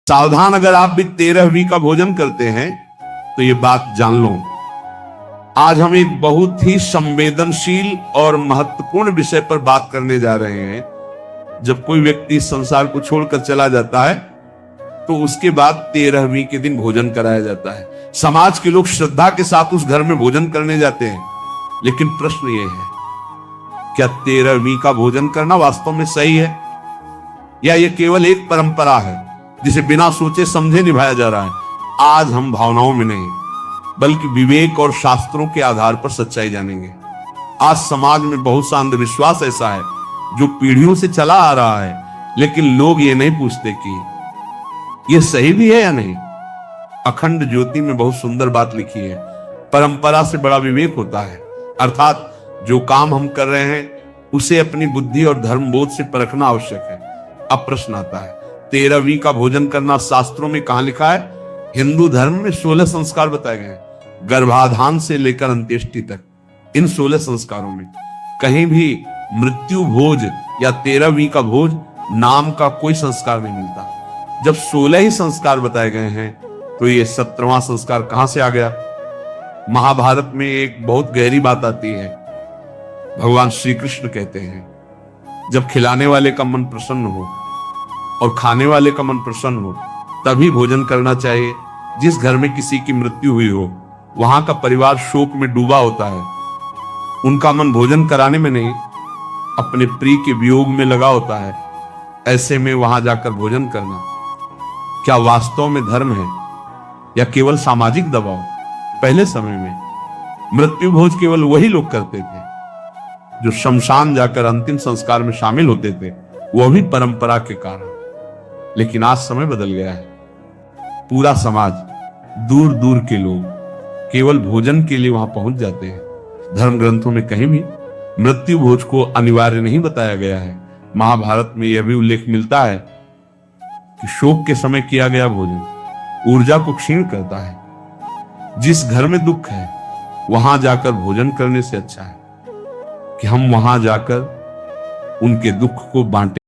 सावधान, अगर आप भी 13वीं का भोजन करते हैं तो ये बात जान लो। आज हम एक बहुत ही संवेदनशील और महत्वपूर्ण विषय पर बात करने जा रहे हैं। जब कोई व्यक्ति इस संसार को छोड़कर चला जाता है तो उसके बाद 13वीं के दिन भोजन कराया जाता है। समाज के लोग श्रद्धा के साथ उस घर में भोजन करने जाते हैं, लेकिन प्रश्न ये है, क्या 13वीं का भोजन करना वास्तव में सही है, या ये केवल एक परंपरा है जिसे बिना सोचे समझे निभाया जा रहा है? आज हम भावनाओं में नहीं बल्कि विवेक और शास्त्रों के आधार पर सच्चाई जानेंगे। आज समाज में बहुत सा अंधविश्वास ऐसा है जो पीढ़ियों से चला आ रहा है, लेकिन लोग ये नहीं पूछते कि ये सही भी है या नहीं। अखंड ज्योति में बहुत सुंदर बात लिखी है, परंपरा से बड़ा विवेक होता है। अर्थात जो काम हम कर रहे हैं उसे अपनी बुद्धि और धर्म बोध से परखना आवश्यक है। अब प्रश्न आता है, 13वीं का भोजन करना शास्त्रों में कहां लिखा है? हिंदू धर्म में 16 संस्कार बताए गए हैं, गर्भाधान से लेकर अंत्येष्टि तक। इन 16 संस्कारों में कहीं भी मृत्यु भोज या 13वीं का भोज नाम का कोई संस्कार नहीं मिलता। जब 16 ही संस्कार बताए गए हैं तो ये 17वां संस्कार कहां से आ गया? महाभारत में एक बहुत गहरी बात आती है। भगवान श्री कृष्ण कहते हैं, जब खिलाने वाले का मन प्रसन्न हो और खाने वाले का मन प्रसन्न हो तभी भोजन करना चाहिए। जिस घर में किसी की मृत्यु हुई हो वहां का परिवार शोक में डूबा होता है, उनका मन भोजन कराने में नहीं अपने प्रिय के वियोग में लगा होता है। ऐसे में वहां जाकर भोजन करना क्या वास्तव में धर्म है या केवल सामाजिक दबाव? पहले समय में मृत्यु भोज केवल वही लोग करते थे जो शमशान जाकर अंतिम संस्कार में शामिल होते थे, वह भी परंपरा के कारण। लेकिन आज समय बदल गया है। पूरा समाज, दूर दूर के लोग केवल भोजन के लिए वहां पहुंच जाते हैं। धर्म ग्रंथों में कहीं भी मृत्यु भोज को अनिवार्य नहीं बताया गया है। महाभारत में यह भी उल्लेख मिलता है कि शोक के समय किया गया भोजन ऊर्जा को क्षीण करता है। जिस घर में दुख है वहां जाकर भोजन करने से अच्छा है कि हम वहां जाकर उनके दुख को बांटें।